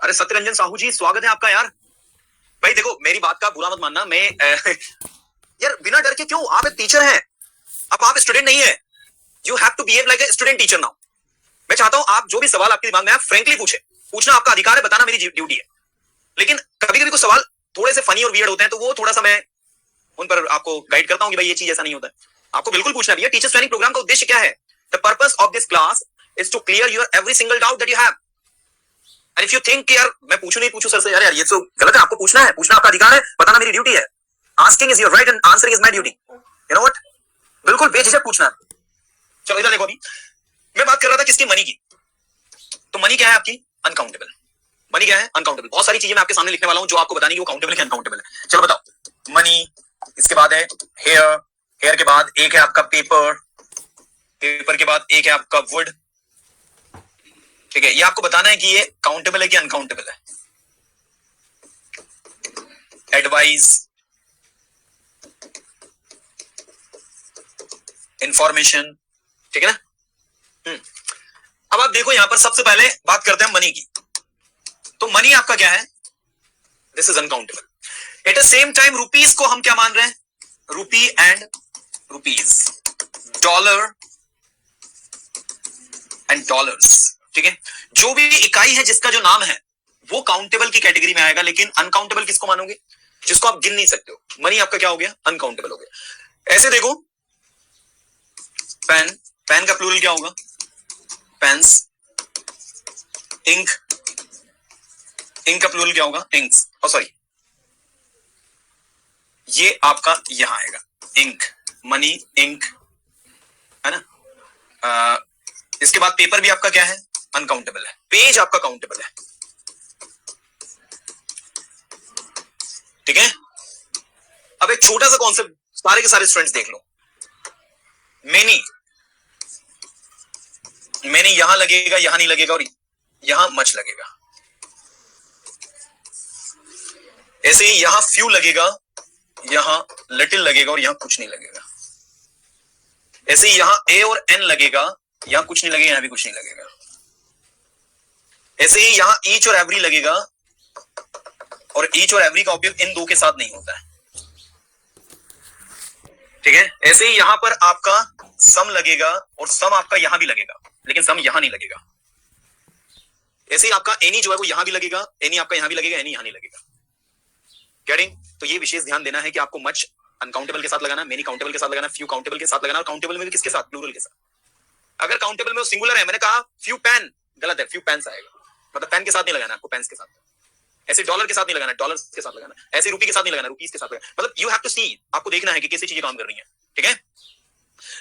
अरे सत्यरंजन साहू जी, स्वागत है आपका यार। भाई देखो, मेरी बात का बुरा मत मानना, मैं यार बिना डर के क्यों, आप एक टीचर हैं, अब आप स्टूडेंट नहीं है। You have to behave like a student teacher now. मैं चाहता हूं आप जो भी सवाल आपके दिमाग में है फ्रेंकली पूछे, पूछना आपका अधिकार है, बताना मेरी ड्यूटी है। लेकिन कभी कभी कुछ सवाल थोड़े से फनी और वियर्ड होते हैं, तो वो थोड़ा सा मैं उन पर आपको गाइड करता हूं कि भाई ये चीज ऐसा नहीं होता है। आपको बिल्कुल पूछना है। टीचर्स ट्रेनिंग प्रोग्राम का उद्देश्य क्या है? The purpose of this class is to clear your every single doubt that you have. And if you think यार मैं पूछूं नहीं पूछूं सर से, यार ये तो गलत है, आपको पूछना है, पूछना आपका अधिकार है, बताना मेरी ड्यूटी है। Asking is your right and answering is my duty. You know what, बिल्कुल बेझिझक पूछना है। चलो इधर देखो, अभी मैं बात कर रहा था किसकी, मनी की। तो मनी क्या है आपकी? अनकाउंटेबल। मनी क्या है? अनकाउंटेबल। बहुत सारी चीजें मैं आपके सामने लिखने वाला हूं जो आपको बतानी कि वो काउंटेबल है अनकाउंटेबल है। चलो बताओ। मनी, इसके बाद है हेयर, हेयर के बाद एक है आपका पेपर, पेपर के बाद एक है आपका वुड। ठीक है, ये आपको बताना है कि ये काउंटेबल है कि अनकाउंटेबल है। एडवाइस, इंफॉर्मेशन, ठीक है ना। अब आप देखो यहां पर सबसे पहले बात करते हैं मनी की। तो मनी आपका क्या है? This is uncountable. At the same time rupees को हम क्या मान रहे हैं? Rupee and rupees, dollar and dollars. ठीक है, जो भी इकाई है जिसका जो नाम है वो काउंटेबल की कैटेगरी में आएगा, लेकिन अनकाउंटेबल किसको मानोगे? जिसको आप गिन नहीं सकते हो। मनी आपका क्या हो गया? अनकाउंटेबल हो गया। ऐसे देखो, पेन, पेन का प्लूरल क्या होगा? पेन्स। इंक, इंक का प्लूरल क्या होगा? इंक्स। और सॉरी, ये आपका यहां आएगा इंक, मनी, इंक, है ना। इसके बाद पेपर भी आपका क्या है? अनकाउंटेबल है। पेज आपका काउंटेबल है। ठीक है, अब एक छोटा सा कॉन्सेप्ट सारे के सारे स्टूडेंट्स देख लो। मेनी, मेनी यहां लगेगा, यहां नहीं लगेगा, और यहां मच लगेगा। ऐसे ही यहां फ्यू लगेगा, यहां लिटिल लगेगा, और यहां कुछ नहीं लगेगा। ऐसे ही यहां ए और एन लगेगा, यहां कुछ नहीं लगेगा, यहां भी कुछ नहीं लगेगा। ऐसे ही यहां ईच और एवरी लगेगा, और ईच और एवरी का उपयोग इन दो के साथ नहीं होता है। ठीक है, ऐसे ही यहां पर आपका सम लगेगा, और सम आपका यहां भी लगेगा, लेकिन सम यहां नहीं लगेगा। ऐसे ही आपका एनी जो है वो यहां भी लगेगा, एनी आपका यहां भी लगेगा, एनी यहां नहीं लगेगा। गेटिंग? तो ये विशेष ध्यान देना है कि आपको मच अनकाउंटेबल के साथ लगाना, मेनी काउंटेबल के साथ लगाना, फ्यू काउंटेबल के साथ लगाना, और काउंटेबल में भी किसके साथ? प्लूरल के साथ। अगर काउंटेबल में वो सिंगुलर है, मैंने कहा फ्यू पेन, गलत है, फ्यू पेन्स आएगा। मतलब पेन के साथ नहीं लगाना आपको, पेन्स के साथ। ऐसे डॉलर के साथ नहीं लगाना, डॉलर्स के साथ लगाना। ऐसे रुपी के साथ नहीं लगाना, रुपीस के साथ लगाना। मतलब यू हैव टू सी, आपको देखना है कि कैसी चीजें काम कर रही हैं। ठीक है,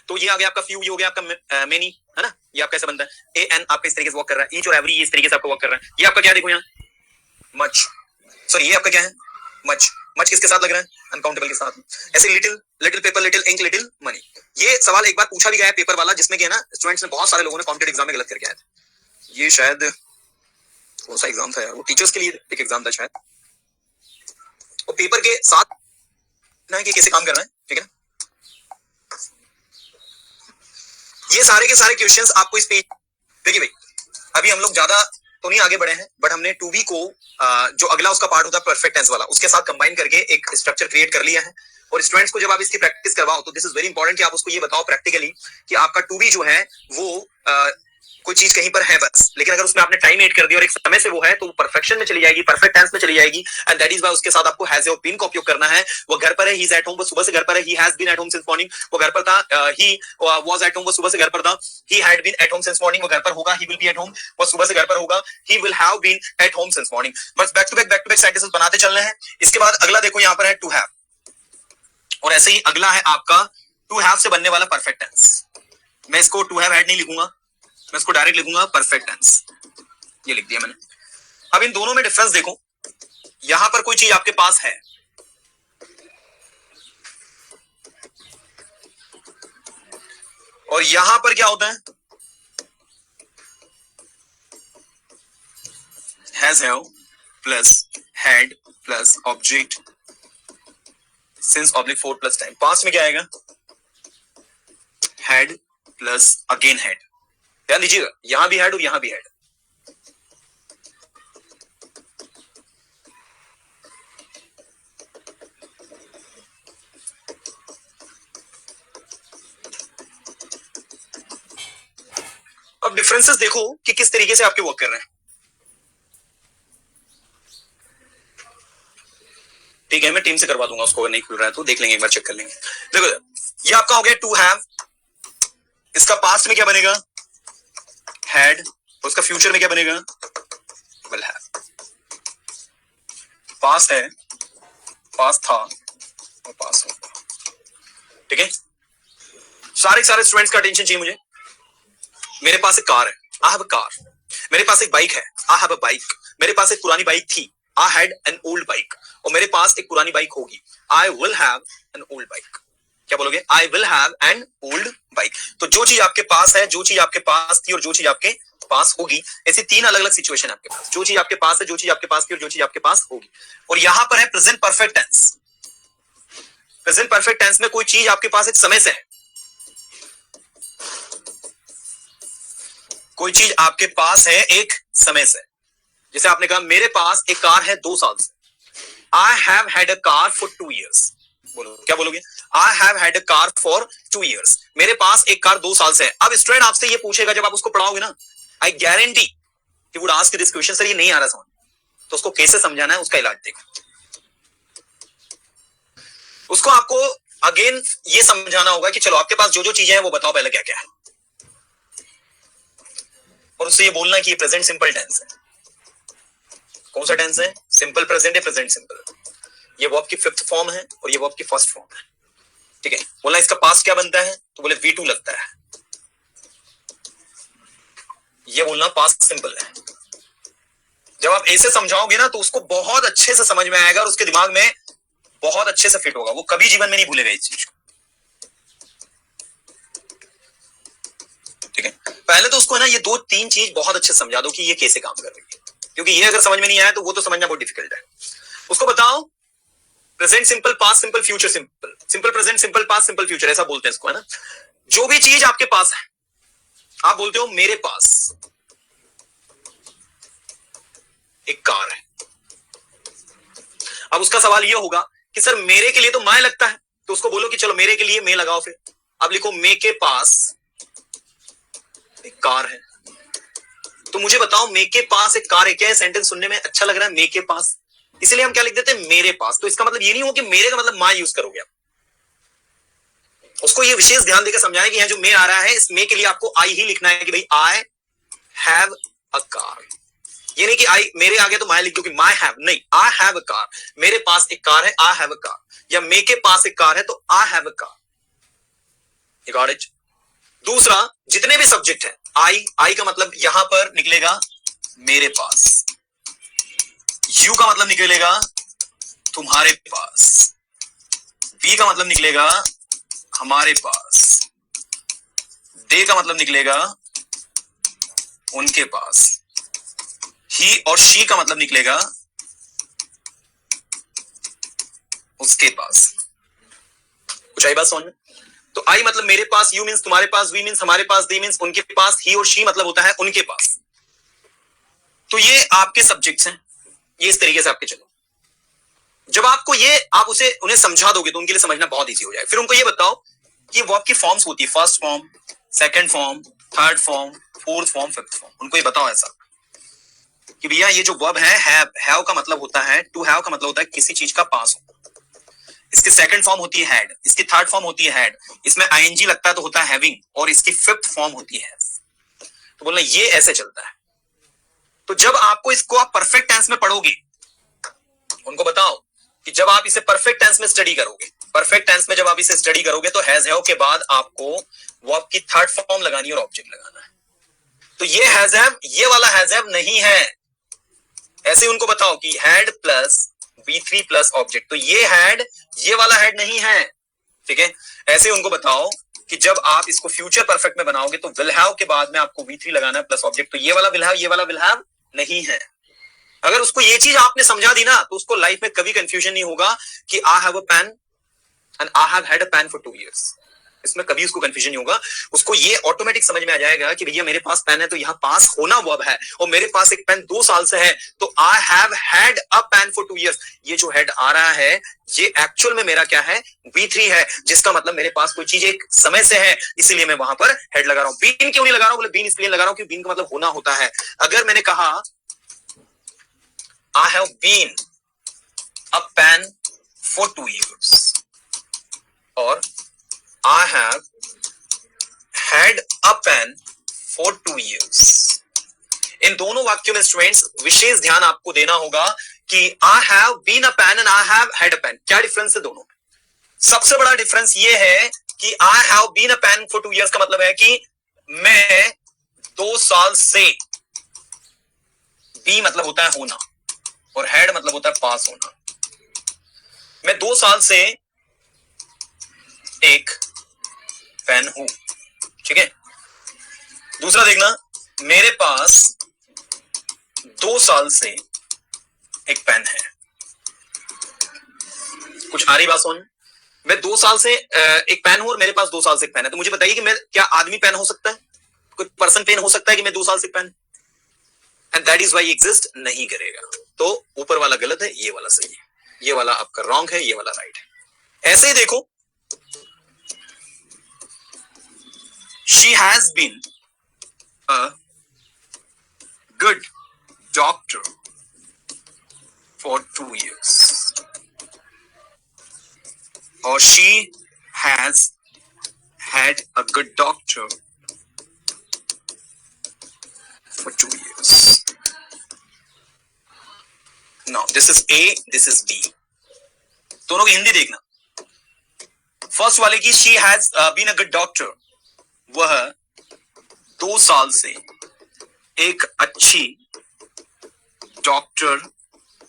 तो ये आ गया आपका फ्यू, ये हो गया आपका मेनी, है ना। ये आपका कैसे बनता है? ए एन आपका इस तरीके से वर्क कर रहा है, ईच और एवरी इस तरीके से आपको वर्क कर रहा है। ये आपका क्या देखो यहाँ? मच। सॉरी, ये आपका क्या है? मच। मच किसके साथ लग रहा है? अनकाउंटेबल के साथ। ऐसे little, little paper, little ink, little money. ये सवाल एक बार पूछा भी गया है पेपर वाला, जिसमें कि है ना स्टूडेंट्स ने, बहुत सारे लोगों ने कॉम्पिटेटिव एग्जाम में गलत करके आए थे। ये शायद कौन सा एग्जाम था यार, वो टीचर्स के लिए एक एग्जाम था शायद। और पेपर के साथ ना कि कैसे काम कर रहा है। ठीक है, ये सारे के सारे क्वेश्चंस आपको इस पेज, देखिए भाई अभी हम लोग ज्यादा तो नहीं आगे बढ़े हैं, बट हमने टू बी को जो अगला उसका पार्ट होता है परफेक्ट टेंस वाला, उसके साथ कंबाइन करके एक स्ट्रक्चर क्रिएट कर लिया है। और स्टूडेंट्स को जब आप इसकी प्रैक्टिस करवाओ तो दिस इज वेरी इंपॉर्टेंट कि आप उसको ये बताओ प्रैक्टिकली कि आपका टू बी जो है वो कोई चीज कहीं पर है बस, लेकिन अगर उसमें आपने टाइम एड कर दिया और एक समय से वो है, तो वो परफेक्शन में चली जाएगी, परफेक्ट टेंस में चली जाएगी। एंड दैट इज व्हाई उसके साथ आपको हैज और बीन का उपयोग करना है। वो घर पर है, ही इज एट होम, वो सुबह से घर पर है, he has been at home since morning, वो घर पर था, ही वाज एट होम, वो सुबह से घर पर था, he had been at home since morning, वो घर पर होगा, he will be at home, वो सुबह से घर पर होगा, he will have been at home since morning. बस बैक टू बैक सेंटेंसेस बनाते चलने हैं। इसके बाद अगला देखो यहां पर है टू हैव, और ऐसे ही अगला है आपका टू हैव से बनने वाला परफेक्ट टेंस। मैं इसको टू हैव हैड नहीं लिखूंगा, मैं इसको डायरेक्ट लिखूंगा परफेक्ट टेंस। ये लिख दिया मैंने। अब इन दोनों में डिफरेंस देखो। यहां पर कोई चीज आपके पास है, और यहां पर क्या होता है? Has, have plus had plus object since oblique for plus time. Past में क्या आएगा? Had plus again had. ध्यान दीजिएगा, यहां भी हैड और यहां भी हैड। अब डिफरेंसेस देखो कि किस तरीके से आपके वर्क कर रहे हैं। ठीक है, मैं टीम से करवा दूंगा उसको, अगर नहीं खुल रहा है तो देख लेंगे, एक बार चेक कर लेंगे। देखो ये आपका हो गया टू हैव, इसका पास्ट में क्या बनेगा हैड, और उसका फ्यूचर में क्या बनेगा विल हैव। पास्ट है, पास्ट था और पास होगा। ठीक है, सारे स्टूडेंट्स का अटेंशन चाहिए मुझे। मेरे पास एक कार है, आई हैव अ कार। मेरे पास एक बाइक है, आई हैव अ बाइक। मेरे पास एक पुरानी बाइक थी, I had an old bike. और मेरे पास एक पुरानी बाइक होगी, I will have an old bike. क्या बोलोगे? I will have an old bike. तो जो चीज आपके पास है, जो चीज आपके पास थी और जो चीज आपके पास होगी, ऐसी तीन अलग अलग सिचुएशन है आपके पास। जो चीज आपके पास है, जो चीज आपके पास थी और जो चीज आपके पास होगी। और यहां पर है present perfect tense. Present perfect tense में कोई चीज आपके पास एक समय से है, कोई चीज आपके पास है एक समय से। जैसे आपने कहा मेरे पास एक कार है 2 साल से, आई have had a car for 2 years। बोलो, क्या बोलोगे? आई have had a car for 2 years। मेरे पास एक कार 2 साल से है। अब स्टूडेंट आपसे ये पूछेगा जब आप उसको पढ़ाओगे ना, I guarantee he would ask this question, sir ये नहीं आ रहा समझ, तो उसको कैसे समझाना है उसका इलाज देखो। उसको आपको अगेन ये समझाना होगा कि चलो आपके पास जो जो चीजें हैं वो बताओ पहले क्या क्या है, और उससे ये बोलना कि ये प्रेजेंट सिंपल टेंस है। कौन सा टेंस है? सिंपल प्रेजेंट है, प्रेजेंट सिंपल। ये वर्ब की 5th फॉर्म है और ये वर्ब की 1st फॉर्म है। ठीक है, बोलना इसका पास्ट क्या बनता है, तो बोले V2 लगता है। ये बोलना पास्ट सिंपल है। जब आप ऐसे समझाओगे ना तो उसको बहुत अच्छे से समझ में आएगा और उसके दिमाग में बहुत अच्छे से फिट होगा, वो कभी जीवन में नहीं भूलेगा इस चीज को। ठीक है, पहले तो उसको है ना ये 2-3 चीज बहुत अच्छे से समझा दो कि ये कैसे काम कर रही है, क्योंकि ये अगर समझ में नहीं आया तो वो तो समझना बहुत डिफिकल्ट है। उसको बताओ present simple, past simple, future simple, simple present, simple past, simple future, ऐसा बोलते हैं इसको, है ना। जो भी चीज आपके पास है, आप बोलते हो मेरे पास एक कार है। अब उसका सवाल यह होगा कि सर मेरे के लिए तो मैं लगता है, तो उसको बोलो कि चलो मेरे के लिए मैं लगाओ। फिर अब लिखो मे के पास एक कार है। तो मुझे बताओ मे के पास एक कार है, क्या सेंटेंस सुनने में अच्छा लग रहा है? मे के पास, इसलिए हम क्या लिख देते हैं मेरे पास। तो इसका मतलब ये नहीं हो कि मेरे का मतलब मैं यूज करोगे आप। उसको ये विशेष ध्यान देकर समझाएं कि यहां जो मे आ रहा है, इस मे के लिए आपको आई ही लिखना है कि भाई आई हैव अ कार। ये नहीं कि आई मेरे आगे तो मैं लिख दो कि माई हैव, नहीं, आई हैव अ कार। मेरे पास एक कार है, आई हैव अ कार। या मे के पास एक कार है तो I have a car. Got it? दूसरा, जितने भी सब्जेक्ट है, आई का मतलब यहां पर निकलेगा मेरे पास, यू का मतलब निकलेगा तुम्हारे पास, वी का मतलब निकलेगा हमारे पास, दे का मतलब निकलेगा उनके पास, ही और शी का मतलब निकलेगा उसके पास। कुछ आई बात समझ में? तो आई मतलब मेरे पास, यू मींस तुम्हारे पास, वी मींस हमारे पास, दे मींस उनके पास, ही और शी मतलब होता है उनके पास। तो ये आपके सब्जेक्ट्स हैं, ये इस तरीके से आपके चलो। जब आपको ये आप उसे उन्हें समझा दोगे तो उनके लिए समझना बहुत इजी हो जाएगा। फिर उनको ये बताओ कि वर्ब की फॉर्म्स होती है, 1st form, 2nd form, 3rd form, 4th form, 5th form. उनको ये बताओ ऐसा कि भैया ये जो वर्ब है हैव का मतलब होता है, टू हैव का मतलब होता है किसी चीज का पास हो। इसकी 2nd फॉर्म होती है हैड, इसकी 3rd फॉर्म होती है हैड, इसमें आईएनजी लगता है तो होता है हैविंग, और इसकी 5th फॉर्म होती है हैज। तो बोलना ये ऐसे चलता है। तो जब आपको इसको आप परफेक्ट टेंस में पढ़ोगे, उनको बताओ कि जब आप इसे परफेक्ट टेंस में स्टडी करोगे, परफेक्ट टेंस में जब आप इसे स्टडी करोगे तो हैज हैव के बाद आपको वर्ब की 3rd फॉर्म लगानी और ऑब्जेक्ट लगाना है। तो ये हैज हैव, ये वाला हैज हैव नहीं है। ऐसे उनको बताओ कि had plus V3 plus object, तो ये हैड, ये वाला हैड नहीं है। ठीक है, ऐसे उनको बताओ कि जब आप इसको फ्यूचर परफेक्ट में बनाओगे तो विल हैव के बाद में आपको V3 लगाना है प्लस ऑब्जेक्ट, तो ये वाला विल हैव, ये वाला विल हैव नहीं है। अगर उसको ये चीज आपने समझा दी ना तो उसको लाइफ में कभी कंफ्यूजन नहीं होगा कि I have a pen and I have had a pen for 2 years। इसमें कभी उसको कंफ्यूजन नहीं होगा। उसको ये ऑटोमेटिक समझ में आ जाएगा कि भैया मेरे पास पेन है तो यहाँ पास होना वर्ब है, और मेरे पास एक पेन 2 साल से है तो I have had a pen for 2 years। ये जो हैड आ रहा है ये एक्चुअल में मेरा क्या है, V3 है, जिसका मतलब मेरे पास कोई चीज एक समय से है, इसीलिए मैं वहां पर हैड लगा रहा हूं। बीन क्यों नहीं लगा रहा हूं, बोले बीन इसलिए लगा रहा हूं क्योंकि बीन का मतलब होना होता है। अगर मैंने कहा I have been a pen for 2 years और I have had a pen for 2 years। इन दोनों वाक्यों में स्टूडेंट्स विशेष ध्यान आपको देना होगा कि I have been a pen and I have had a pen। क्या डिफरेंस है दोनों में? सबसे बड़ा डिफरेंस ये है कि I have been a pen for 2 years का मतलब है कि मैं 2 साल से, बी मतलब होता है होना और हैड मतलब होता है पास होना। मैं 2 साल से एक पेन हूं, ठीक है। दूसरा देखना, मेरे पास 2 साल से एक पेन है। कुछ आ रही बात समझ? मैं 2 साल से एक पेन हूं और मेरे पास 2 साल से एक पेन है। तो मुझे बताइए कि मैं क्या आदमी पेन हो सकता है, कोई पर्सन पेन हो सकता है कि मैं 2 साल से एक पेन, and that is why exist नहीं करेगा। तो ऊपर वाला गलत है, ये वाला सही है, ये वाला आपका रॉन्ग है, ये वाला राइट है। ऐसे ही देखो, she has been a good doctor for 2 years और she has had a good doctor for 2 years। Now this is A, this is B. दोनों की हिंदी देखना। फर्स्ट वाले की she has been a good doctor, वह 2 साल से एक अच्छी डॉक्टर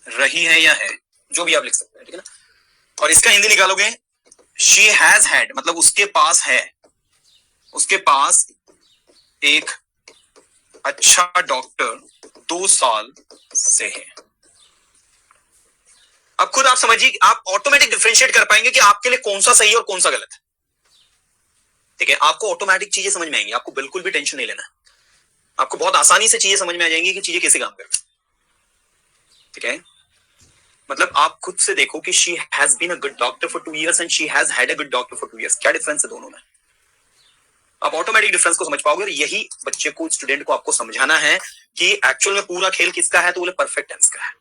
रही है या है, जो भी आप लिख सकते हैं, ठीक है ना। और इसका हिंदी निकालोगे, शी हैज हैड मतलब उसके पास है, उसके पास एक अच्छा डॉक्टर 2 साल से है। अब खुद आप समझिए, आप ऑटोमेटिक डिफरेंशिएट कर पाएंगे कि आपके लिए कौन सा सही है और कौन सा गलत है, ठीक है। आपको ऑटोमेटिक चीजें समझ में आएंगी, आपको बिल्कुल भी टेंशन नहीं लेना है। आपको बहुत आसानी से चीजें समझ में आ जाएंगी कि चीजें कैसे काम कर रही, ठीक है। मतलब आप खुद से देखो कि she has been a good doctor for 2 years and she has had a good doctor for 2 years। क्या डिफरेंस है दोनों में? आप ऑटोमेटिक डिफरेंस को समझ पाओगे। और यही बच्चे को, स्टूडेंट को आपको समझाना है कि एक्चुअल में पूरा खेल किसका है, तो बोले परफेक्ट टेंस का है।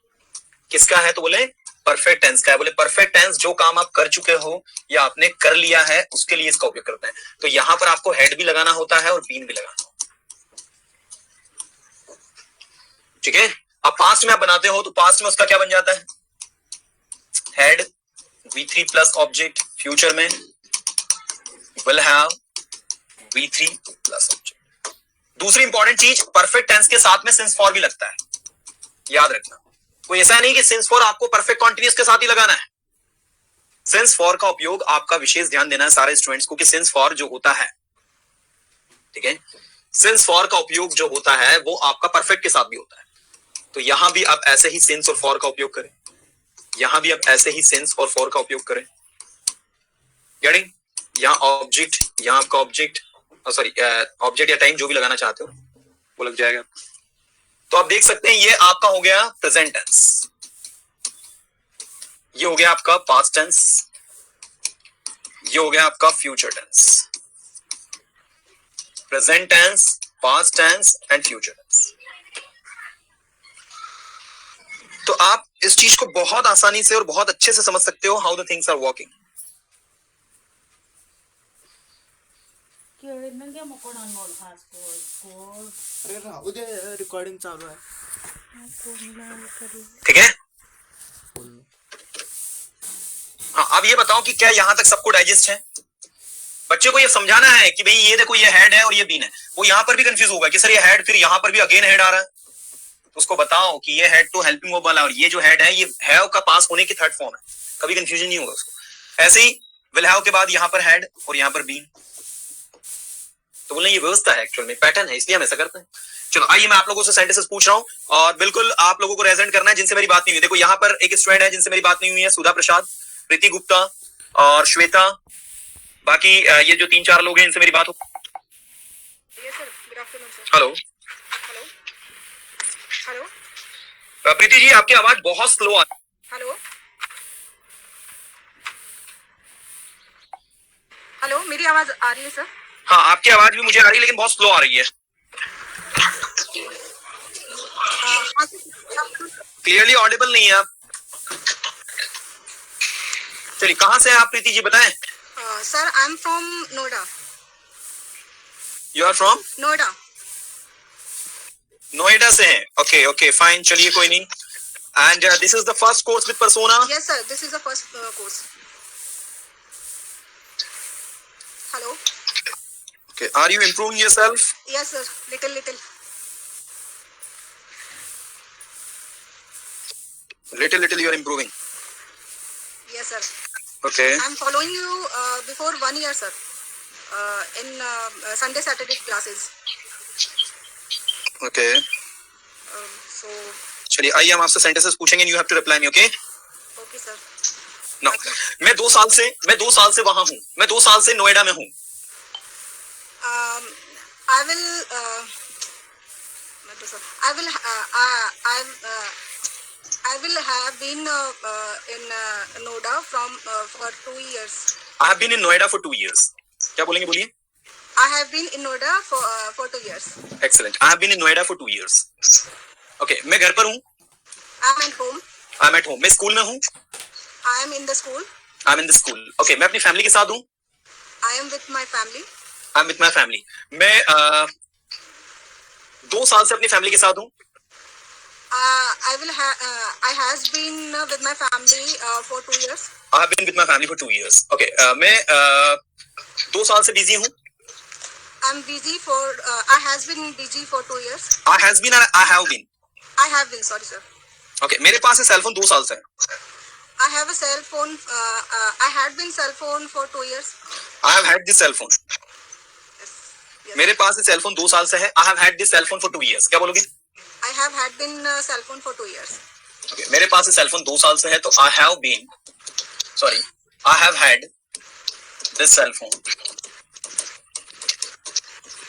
किसका है, तो बोले परफेक्ट टेंस का है। बोले परफेक्ट टेंस जो काम आप कर चुके हो या आपने कर लिया है उसके लिए इसका उपयोग करते हैं। तो यहां पर आपको हेड भी लगाना होता है और बीन भी लगाना होता है, ठीक है। अब पास्ट में आप बनाते हो तो पास्ट में उसका क्या बन जाता है, had V3 plus object. Future में will have V3 plus object. दूसरी इंपॉर्टेंट चीज, परफेक्ट टेंस के साथ में सिंस फॉर भी लगता है, याद रखना। कोई ऐसा नहीं कि सिंस फॉर आपको परफेक्ट कॉन्टिन्यूअस के साथ ही लगाना है। सिंस फॉर का उपयोग आपका विशेष ध्यान देना है सारे स्टूडेंट्स को कि सिंस फॉर जो होता है, ठीक है, सिंस फॉर का उपयोग जो होता है वो आपका परफेक्ट के साथ भी होता है। तो यहां भी आप ऐसे ही सिंस और फॉर का उपयोग करें, यहां भी आप ऐसे ही सिंस और फॉर का उपयोग करें। गेटिंग? यहां ऑब्जेक्ट, यहां आपका ऑब्जेक्ट, सॉरी ऑब्जेक्ट या टाइम जो भी लगाना चाहते हो वो लग जाएगा। तो आप देख सकते हैं ये आपका हो गया प्रेजेंट टेंस, ये हो गया आपका पास्ट टेंस, ये हो गया आपका future tense. Present tense, past tense and future tense. तो आप इस चीज को बहुत आसानी से और बहुत अच्छे से समझ सकते हो, how the things are working. अरे राहू दे, रिकॉर्डिंग चालू आहे। ठीक है। हाँ, अब ये बताओ कि क्या यहां तक सबको डाइजेस्ट है? बच्चे को ये समझाना है कि भाई ये देखो ये हेड है और ये बीन है। वो यहां पर भी कंफ्यूज होगा कि सर ये हेड, फिर यहां पर भी अगेन हेड आ रहा है। तो उसको बताओ कि ये हेड तो हेल्पिंग वर्ब वाला और ये जो हेड है ये हैव का पास होने की थर्ड फॉर्म है, कभी कंफ्यूजन नहीं होगा उसको। ऐसे ही विल हैव के बाद यहां पर हेड और यहां पर बीन। तो बोलना ये व्यवस्था है, एक्चुअल में पैटर्न है, इसलिए हम ऐसा करते हैं। चलो आइए मैं आप लोगों से सेंटेंसेस पूछ रहा हूं और बिल्कुल आप लोगों को रेजेंट करना है जिनसे मेरी बात नहीं हुई। देखो यहाँ पर एक स्टूडेंट है जिनसे मेरी बात नहीं हुई है, सुधा प्रसाद, प्रीति गुप्ता और श्वेता बाकी ये जो 3-4 लोग हैं इनसे मेरी बात हो। Yes, sir. Good afternoon, sir. Hello Hello. Hello. Preeti ji, आपकी आवाज बहुत स्लो आ। Hello. हेलो, मेरी आवाज आ रही है सर? हाँ, आपकी आवाज भी मुझे आ रही है लेकिन बहुत स्लो आ रही है। हाँ, क्लियरली ऑडिबल नहीं है आप। चलिए, कहाँ से हैं आप प्रीति जी, बताएं। Sir, I am from Noida. You are from Noida. Noida से हैं। ओके ओके फाइन, चलिए कोई नहीं। And this is the first course with Persona. Yes sir, this is the first course. Hello. Okay, are you improving yourself? Yes sir, little. Little you are improving. Yes sir. Okay. I am following you before 1 year sir. In Sunday Saturday classes. Okay. So. चलिए, आइए हम आपसे sentences पूछेंगे, you have to reply me. Okay okay sir. No, मैं 2 साल से वहां हूँ। मैं 2 साल से नोएडा में हूँ। I will have been in Noida for 2 years. I have been in Noida for 2 years. क्या बोलेंगे, बोलिए। I have been in Noida for 2 years. Excellent. I have been in Noida for 2 years. Okay, मैं घर पर हूँ। I am at home. I'm at home. मैं school में हूँ। I am in the school. I'm in the school. Okay, मैं अपनी family के साथ हूँ। I am with my family. I'm with my family. मैं 2 साल से अपनी फैमिली के साथ हूँ। I has been with my family for 2 years. I have been with my family for 2 years. Okay, मैं 2 साल से बिजी हूँ। I'm busy for. I has been busy for 2 years. I has been and I have been. I have been. Sorry, sir. Okay, मेरे पास है cell phone 2 साल से। I have a cell phone. I had been cell phone for 2 years. I have had this cell phone. Yes. मेरे पास है cell phone 2 साल से है। I have had this cell phone for 2 years. क्या बोलोगे? I have had been cell phone for 2 years. Okay, मेरे पास है cell phone 2 साल से है तो I have been. Sorry, I have had this cell phone.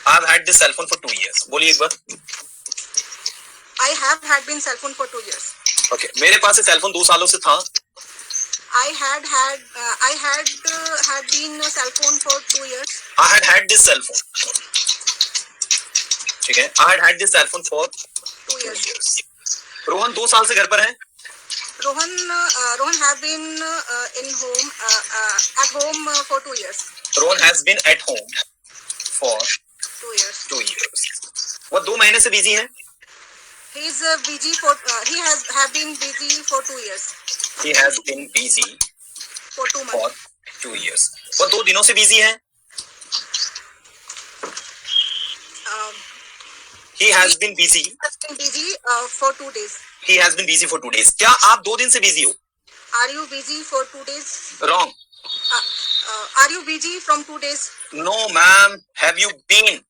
I have had this cell phone for 2 years. बोलिए एक बार। I have had been cell phone for 2 years. Okay, मेरे पास है सेल फोन 2 सालों से था। I had been cell phone for 2 years. I had had this cell phone. ठीक है, I had had this cell phone for 2 years. Rohan 2 साल से घर पर है। Rohan have been at home for 2 years. Rohan has been at home for 2 years. 2 years. वो 2 महीने से बिजी है। He is busy for. He have been busy for 2 years. He has been busy for 2 months. for 2 years. वो 2 दिनों से busy है। He has been busy. For 2 days. He has been busy for 2 days. क्या आप 2 दिन से busy हो? Are you busy for 2 days? Wrong. Are you busy from 2 days? No, ma'am. Have you been?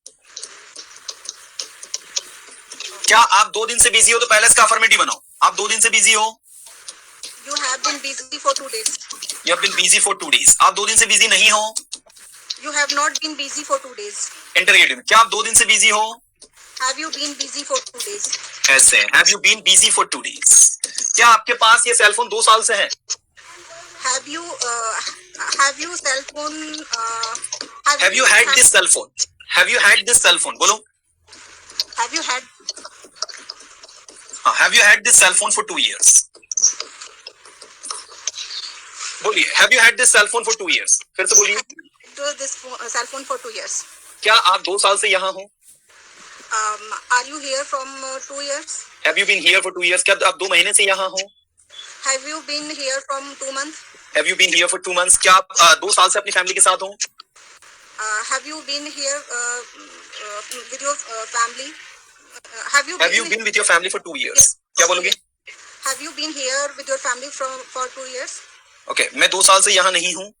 क्या आप 2 दिन से बिजी हो तो पहले इसका अफर्मेटिव बनाओ। आप 2 दिन से बिजी हो। You have been busy for 2 days. You have been busy for 2 days. आप 2 दिन से बिजी नहीं हो। You have not been busy for 2 days. Interrogative, क्या आप 2 दिन से बिजी हो? Have you been busy for 2 days? ऐसे, have you been busy for 2 days? क्या आपके पास ये सेल फोन 2 साल से है? Have you cell phone? Have you had this cell phone? Have you had this cell phone? बोलो। Have you had? Have you had this cell phone for 2 years? बोलिए, have you had this cell phone for 2 years? फिर से बोलिए। This cell phone for 2 years. क्या आप 2 साल से यहाँ हो? Are you here from 2 years? Have you been here for 2 years? क्या आप 2 महीने से यहाँ हो? Have you been here from 2 months? Have you been here for 2 months? क्या आप 2 साल से अपनी फैमिली के साथ हो? Have you been here with your family? Have you been with your family for 2 years? क्या बोलोगे? Have you been here with your family for 2 years? Okay, मैं 2 साल से यहाँ नहीं हूँ।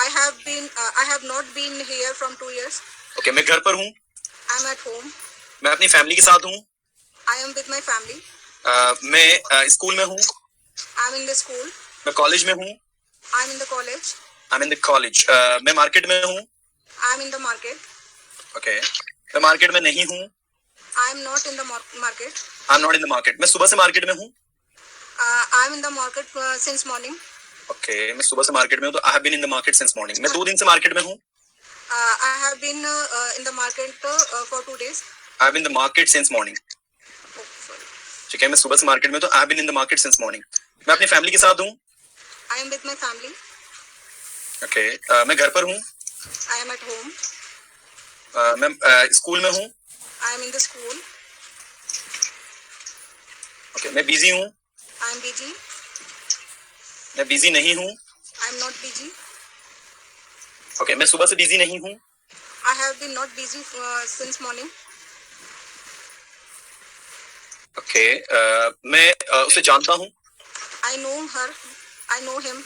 I have not been here from 2 years. Okay, मैं घर पर हूँ। I'm at home. मैं अपनी फैमिली के साथ हूँ। I am with my family. मैं स्कूल में हूँ। I'm in the school. मैं कॉलेज में हूँ। I'm in the college. I am in the college. मैं मार्केट में हूँ। I am in the market. Okay मैं मार्केट में नहीं हूँ। I am not in the market. I am not in the market. मैं सुबह से मार्केट में हूँ। I am in the market since morning. Okay मैं सुबह से मार्केट में हूँ, तो I have been in the market since morning. मैं 2 दिन से मार्केट में हूँ। I have been in the market for 2 days. I have been in the market since morning. Oh, sorry. ठीक है मैं सुबह से मार्केट में, तो I have been in the market since morning. मैं अपनी फैमिली के साथ हूँ। I am with my family. Okay मैं घर पर हूँ। I am at home. मैं स्कूल में हूँ। I am in the school. Okay मैं बिजी हूँ। I am busy. मैं बिजी नहीं हूँ। I am not busy. Okay मैं सुबह से बिजी नहीं हूँ। I have been not busy since morning. Okay मैं उसे जानता हूँ। I know her. I know him.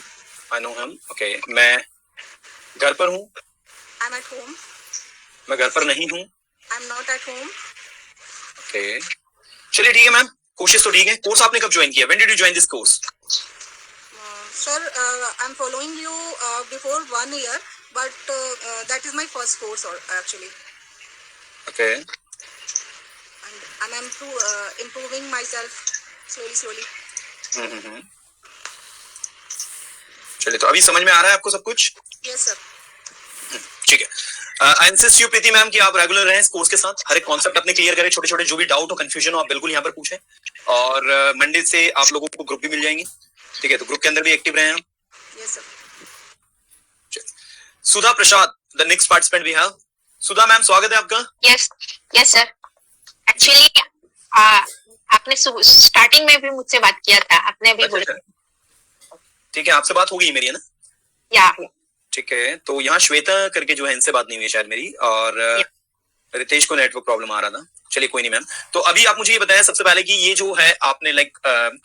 I know him. Okay मैं घर पर हूँ। I am at home. मैं घर पर नहीं हूँ। I am not at home. Okay चलिए ठीक है मैम, कोशिश तो ठीक है। कोर्स आपने कब ज्वाइन किया? When did you join this course? Sir, I am following you before 1 year, but that is my first course actually. Okay And I'm improving myself slowly. चलिए तो अभी समझ में आ रहा है आपको सब कुछ? Yes, sir. ठीक है। I insist you Preeti ma'am कि आप रेगुलर रहें इस कोर्स के साथ, हर एक कॉन्सेप्ट अपने क्लियर करें, छोटे छोटे जो भी डाउट हो, कंफ्यूजन हो, आप बिल्कुल यहाँ पर पूछें। और मंडे से आप लोगों को ग्रुप भी मिल जाएंगे। ठीक है, तो ग्रुप के अंदर भी एक्टिव रहें आप। Yes, sir. Sudha Prasad, the next participant we have. Sudha ma'am स्वागत है आपका। Yes sir. एक्चुअली आपने स्टार्टिंग में भी मुझसे बात किया था, आपने भी बोला। ठीक है, आपसे बात हो गई मेरी, है ना? या ठीक है, तो यहाँ श्वेता करके जो है इनसे बात नहीं हुई शायद मेरी, और रितेश को नेटवर्क प्रॉब्लम आ रहा था। चलिए कोई नहीं मैम। तो अभी आप मुझे ये बताया सबसे पहले कि ये जो है आपने like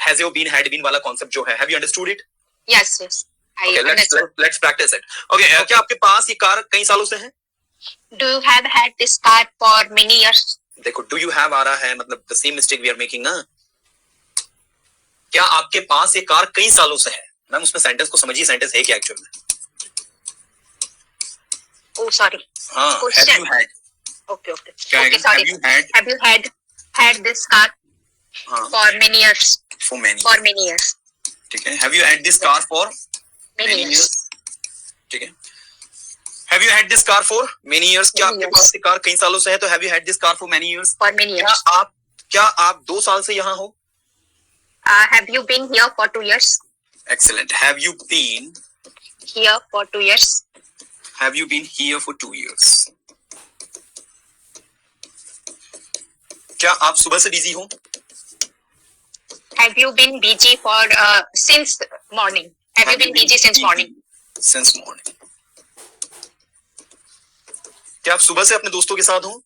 has you been had been वाला कॉन्सेप्ट जो है, have you understood it? Yes Okay, let's practice it. Okay, क्या आपके पास ये कार कई सालों से है? Do you have had this car for many years? देखो डू यू हैव आ रहा है, मतलब the same mistake we are making ना। क्या आपके पास ये कार कई सालों से है? मैम उसमें सेंटेंस को समझिए, सेंटेंस है क्या एक्चुअल में? Oh sorry. हाँ, have you had? ओके क्या है? Sorry. Have you had? Had this car हाँ, for many years? for many. For many years. ठीक है, have you had this car for many many years. years? ठीक है, have you had this car for many years? क्या Many आपके years. पास ये car कई सालों से है? तो have you had this car for many years? For many क्या इयर्स। क्या आप 2 साल से यहाँ हो? Have you been here for 2 years? Excellent. Have you been here for 2 years? Have you been here for 2 years? क्या आप सुबह से बिजी हो? Have you been busy for since morning? Have you been busy since morning? Since morning. क्या आप सुबह से अपने दोस्तों के साथ हो?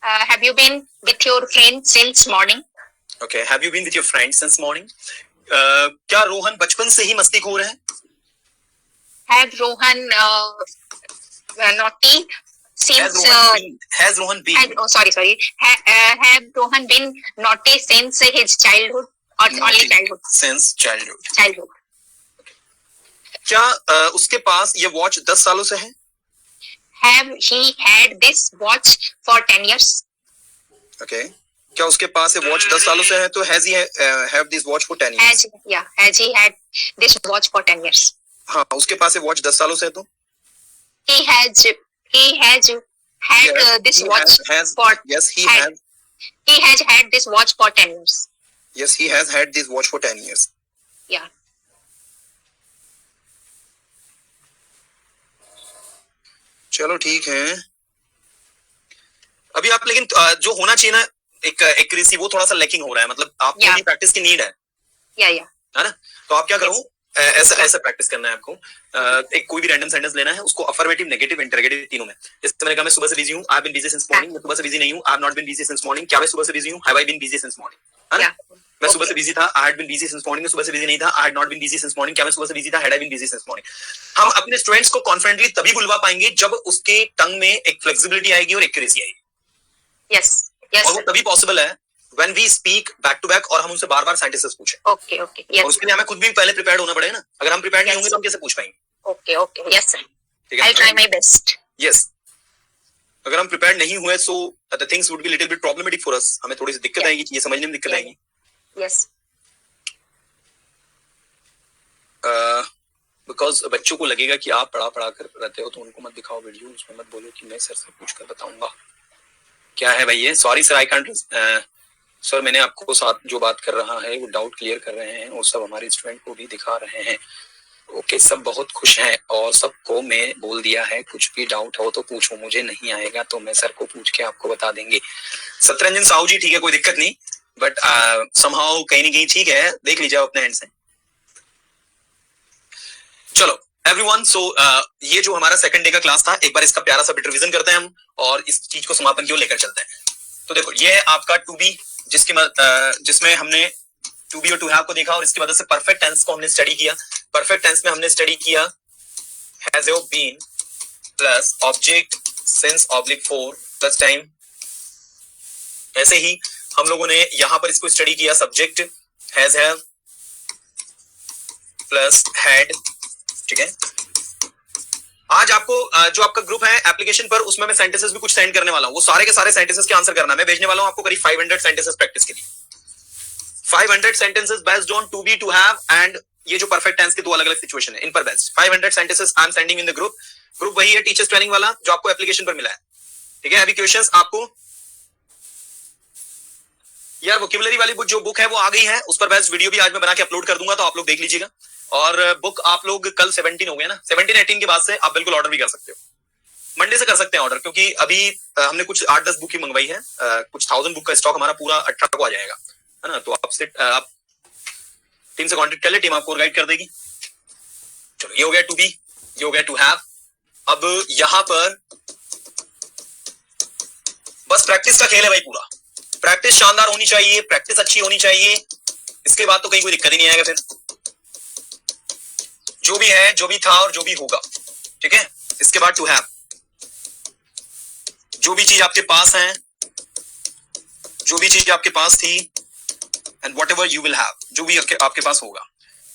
Have you been with your friend since morning? Okay. Have you been with your friends since morning? क्या रोहन बचपन से ही मस्तीखोर है? Have Rohan naughty since? Has Rohan been? Sorry. Have Rohan been naughty since his childhood or only childhood? Since childhood. Childhood. क्या उसके पास ये watch 10 सालों से है? Have he had this watch for 10 years? Okay. क्या उसके पास ये वॉच 10 सालों से है? तो has he have this watch for 10 years? Has he had this watch for 10 years? हाँ, उसके पास ये वॉच 10 सालों से है तो? He has had this watch for. Yes, he had. has. He has had this watch for 10 years. Yes, he has had this watch for 10 years. Yeah. चलो ठीक है। अभी आप लेकिन जो होना चाहिए ना एक एक्यूरेसी, वो थोड़ा सा लैकिंग हो रहा है, मतलब आपको Yeah. भी प्रैक्टिस की नीड है, Yeah. है ना? तो आप क्या करो, ऐसा प्रैक्टिस करना है आपको। एक कोई भी रैंडम सेंटेंस लेना है, उसको अफर्मेटिव, नेगेटिव, इंटरोगेटिव तीनों में। जैसे मैंने कहा मैं सुबह से बिजी हूँ, I have been busy since morning. मैं सुबह से बिजी नहीं हूँ, I have not been busy since morning. क्या मैं सुबह से बिजी हूँ? Have I been busy since morning, है ना? मैं सुबह से बिजी था, I had been busy since morning. मैं सुबह से बिजी नहीं था, I had not been busy since morning. क्या मैं सुबह से बिजी था? Had I been busy since morning. हम अपने स्टूडेंट्स को कॉन्फिडेंटली तभी बुलवा पाएंगे जब उसके टंग में एक फ्लेक्सिबिलिटी आएगी और एक्यूरेसी आएगी। Yes. और वो तभी पॉसिबल है when we speak back to back और हम उनसे बार-बार सेंटेंसेस पूछें। Okay. और Yes. उसके लिए हमें खुद भी पहले प्रिपेयर्ड होना पड़ेगा ना। अगर हम प्रिपेयर्ड नहीं होंगे तो हम कैसे पूछ पाएंगे? ओके ओके, यस सर, ठीक आई है? Try my best. यस, अगर हम प्रिपेयर नहीं हुए so the things would be little bit problematic for us, हमें थोड़ी सी दिक्कत Yeah. आएगी, ये समझने में दिक्कत Yeah. आएगी. यस. बिकॉज बच्चों को लगेगा कि आप पढ़ा कर रहते हो, तो उनको मत दिखाओ वीडियो, उसमें मत बोलो कि मैं सर से पूछ कर बताऊंगा. क्या है भाई ये? Sorry sir, I can't. Sir मैंने आपको साथ जो बात कर रहा है वो डाउट क्लियर कर रहे हैं और सब हमारे स्टूडेंट को भी दिखा रहे हैं. ओके, सब बहुत खुश हैं और सबको मैं बोल दिया है कुछ भी डाउट हो तो पूछो, मुझे नहीं आएगा तो मैं सर को पूछ के आपको बता देंगे. सतरंजन साहू जी, ठीक है, कोई दिक्कत नहीं, बट समहाउ कहीं ना कहीं ठीक है, देख लीजिए अपने एंड से. चलो एवरीवन, सो ये जो हमारा सेकंड डे का क्लास था, एक बार इसका प्यारा सा बिट रिवीजन करते हैं हम और इस चीज को समापन की ओर लेकर चलते हैं. तो देखो, ये है आपका टू बी, जिसमें हमने टू बी और टू हैव को देखा और इसकी वजह से परफेक्ट टेंस को हमने स्टडी किया. परफेक्ट टेंस में हमने स्टडी किया has have been plus object since oblique for plus time. ऐसे ही हम लोगों ने यहां पर इसको स्टडी किया subject has have plus had. ठीक है, आज आपको जो आपका ग्रुप है एप्लीकेशन पर, उसमें मैं सेंटेंसेस भी कुछ सेंड करने वाला हूं. वो सारे के सारे सेंटेंसेस के आंसर करना. मैं भेजने वाला हूं आपको करीब 500 सेंटेंसेस प्रैक्टिस के लिए. 500 sentences based on to be, to have and ये जो परफेक्ट टेंस के दो अलग अलग सिचुएशन है, इन पर based 500 sentences I am sending in the group. Group वही है टीचर्स ट्रेनिंग वाला जो आपको एप्लीकेशन पर मिला है. ठीक है, अभी क्वेश्चंस आपको, यार वोकैबुलरी वाली बुक जो बुक है वो आ गई है, उस पर बेस्ड वीडियो भी आज मैं बना के अपलोड कर दूंगा, तो आप लोग देख लीजिएगा. और बुक आप लोग कल 17 हो गया ना, 17-18 के बाद से आप बिल्कुल ऑर्डर भी कर सकते हो. मंडे से कर सकते हैं ऑर्डर, क्योंकि अभी हमने कुछ 8-10 बुक ही मंगवाई है. कुछ 1000 बुक का स्टॉक हमारा पूरा 18 को आ जाएगा, है ना. तो आप टीम से कांटेक्ट कर ले, टीम आपको गाइड कर देगी. चलो, ये हो गया टू बी, ये हो गया टू हैव. अब यहां पर बस प्रैक्टिस का खेल है भाई पूरा. प्रैक्टिस शानदार होनी चाहिए, प्रैक्टिस अच्छी होनी चाहिए, इसके बाद तो कहीं कोई दिक्कत ही नहीं आएगा. फिर जो भी है, जो भी था और जो भी होगा, ठीक है. इसके बाद टू हैव, जो भी चीज आपके पास है, जो भी चीज आपके पास थी, and whatever you will have, जो भी आपके पास होगा.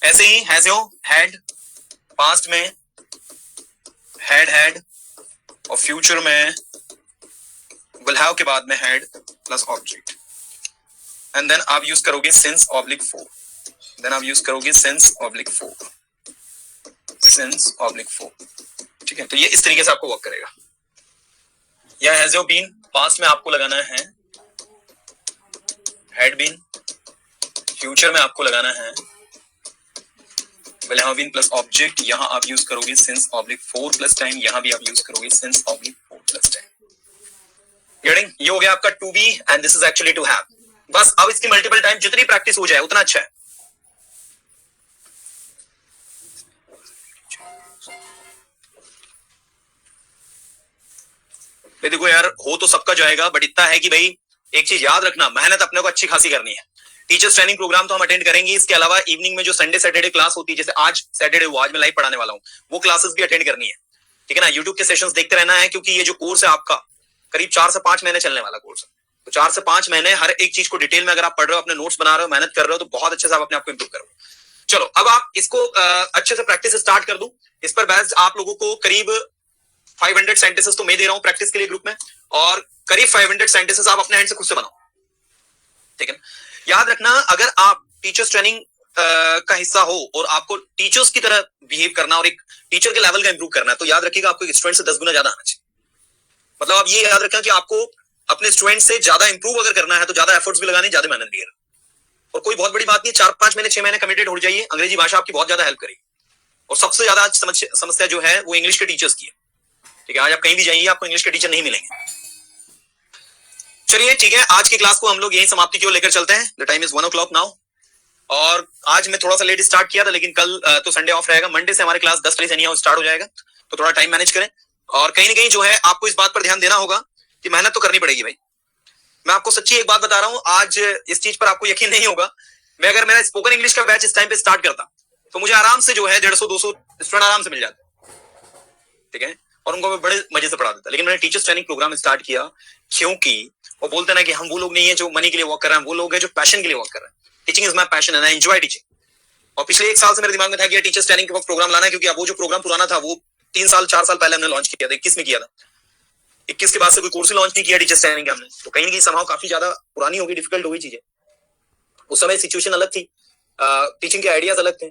ऐसे ही हैज हैव, हैड पास्ट में, हैड और फ्यूचर में विल हैव के बाद में had plus object. And then आप यूज करोगे सिंस ऑब्लिक फोर. देन आप यूज करोगे since oblique for, since oblique for. ठीक है, तो ये इस तरीके से आपको वर्क करेगा. या हैज हैव बीन पास्ट में आपको लगाना है हैड बीन, फ्यूचर में आपको लगाना है will have been plus object. यहां आप यूज करोगे since oblique for plus time, यहां भी आप यूज करोगे since oblique for plus time. Getting? ये हो गया आपका to be and this is actually to have. बस अब इसकी मल्टीपल टाइम जितनी प्रैक्टिस हो जाए उतना अच्छा है. देखो यार, हो तो सबका जाएगा, बट इतना है कि भाई एक चीज याद रखना, मेहनत अपने को अच्छी खासी करनी है. टीचर्स ट्रेनिंग प्रोग्राम तो हम अटेंड करेंगे, इसके अलावा इवनिंग में जो संडे सैटरडे क्लास होती है, जैसे आज सैटरडे हुआ, आज मैं लाइव पढ़ाने वाला हूँ, वो क्लासेस भी अटेंड करनी है. ठीक है ना. यूट्यूब के सेशंस देखते रहना है, क्योंकि ये जो कोर्स है आपका करीब 4 से 5 महीने चलने वाला कोर्स है. तो 4 से 5 महीने हर एक चीज को डिटेल में अगर आप पढ़ रहे हो, अपने नोट्स बना रहे हो, मेहनत कर रहे हो, तो बहुत अच्छे से आप अपने आप को इंप्रूव करोगे. चलो, अब आप इसको अच्छे से प्रैक्टिस स्टार्ट कर दूं. इस पर बेस्ड आप लोगों को करीब 500 सेंटेंसेस तो मैं दे रहा हूं प्रैक्टिस के लिए ग्रुप में, और करीब 500 सेंटेंसेस आप अपने हैंड से खुद से बनाओ. ठीक है. याद रखना, अगर आप टीचर्स ट्रेनिंग का हिस्सा हो और आपको टीचर्स की तरह बिहेव करना और एक टीचर के लेवल का इंप्रूव करना है, तो याद रखिएगा आपको एक स्टूडेंट से 10 गुना ज्यादा आना चाहिए. मतलब आप ये याद रखना कि आपको अपने स्टूडेंट से ज्यादा इंप्रूव अगर करना है, तो ज्यादा एफर्ट्स भी लगाने, ज्यादा मेहनत भी करना. और कोई बहुत बड़ी बात नहीं, 4-5 महीने 6 महीने कमिटेड हो जाइए. अंग्रेजी भाषा आपकी बहुत ज्यादा हेल्प करेगी. और सबसे ज्यादा समस्या जो है वो इंग्लिश के टीचर्स की है. ठीक है, आज आप कहीं भी जाइए, आपको इंग्लिश के टीचर नहीं मिलेंगे. चलिए ठीक है, आज की क्लास को हम लोग यही समाप्ति की ओर लेकर चलते हैं. The time is 1 o'clock now. और आज मैं थोड़ा सा लेट स्टार्ट किया था, लेकिन कल तो संडे ऑफ रहेगा. मंडे से हमारी क्लास 10 बजे से स्टार्ट हो जाएगा, तो थोड़ा टाइम मैनेज करें. और कहीं ना कहीं जो है आपको इस बात पर ध्यान देना होगा कि मेहनत तो करनी पड़ेगी भाई. मैं आपको सच्ची एक बात बता रहा हूं, आज इस चीज पर आपको यकीन नहीं होगा, मैं अगर मेरा स्पोकन इंग्लिश का बैच इस टाइम पे स्टार्ट करता, तो मुझे आराम से जो है 150-200 स्टूडेंट आराम से मिल जाते. ठीक है, और उनको मैं बड़े मजे से पढ़ा देता. लेकिन मैंने टीचर्स ट्रेनिंग प्रोग्राम स्टार्ट किया, क्योंकि वो बोलते ना कि हम वो लोग नहीं है जो मनी के लिए वर्क कर रहे हैं, वो लोग हैं जो पैशन के लिए वर्क कर रहे हैं. Teaching is my passion and I enjoy teaching. और पिछले 1 साल से मेरे दिमाग में था कि टीचर्स ट्रेनिंग के वक्त प्रोग्राम लाना है, क्योंकि अब वो जो प्रोग्राम पुराना था वो 3 साल 4 साल पहले हमने लॉन्च किया था, 21 में किया था। 21 के बाद से कोई कोर्स लॉन्च नहीं किया टीचर्स ट्रेनिंग का हमने, तो कहीं ना कहीं समाव काफी ज्यादा पुरानी होगी, डिफिकल्ट होगी चीजें। उस समय सिचुएशन अलग थी, टीचिंग के आइडियाज अलग थे।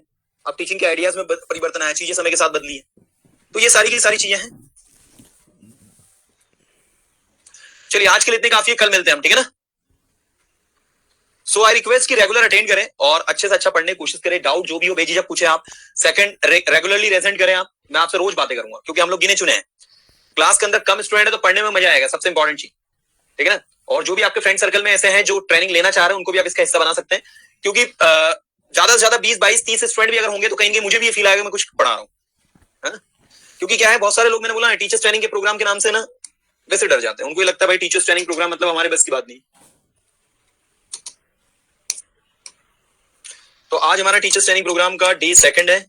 अब टीचिंग के आइडियाज में परिवर्तन आया, चीजें समय के साथ बदली है, तो ये सारी की सारी चीजें हैं। चलिए आज के लिए इतने काफी है, कल मिलते हैं हम, ठीक है ना। सो आई रिक्वेस्ट कि रेगुलर अटेंड करें और अच्छे से अच्छा पढ़ने की कोशिश करें। डाउट जो भी हो बेझिझक पूछे आप। सेकंड, रेगुलरली रेजेंट करें आप, मैं आपसे रोज बातें करूंगा, क्योंकि हम लोग गिने चुने हैं। क्लास के अंदर कम स्टूडेंट है तो पढ़ने में मजा आएगा, सबसे इंपॉर्टेंट चीज, ठीक है ना। और जो भी आपके फ्रेंड सर्कल में ऐसे हैं जो ट्रेनिंग लेना चाह रहे हैं, उनको भी आप इसका हिस्सा बना सकते हैं, क्योंकि ज्यादा से ज्यादा 20 22 30 स्टूडेंट भी अगर होंगे तो कहीं मुझे भी ये फील आएगा मैं कुछ पढ़ा रहा हूँ, है ना। क्योंकि क्या है, बहुत सारे लोग मैंने बोला टीचर्स ट्रेनिंग के प्रोग्राम के नाम से ना वैसे डर जाते हैं, उनको ये लगता है भाई टीचर्स ट्रेनिंग प्रोग्राम मतलब हमारे बस की बात नहीं। तो आज हमारा टीचर्स ट्रेनिंग प्रोग्राम का डे 2 है।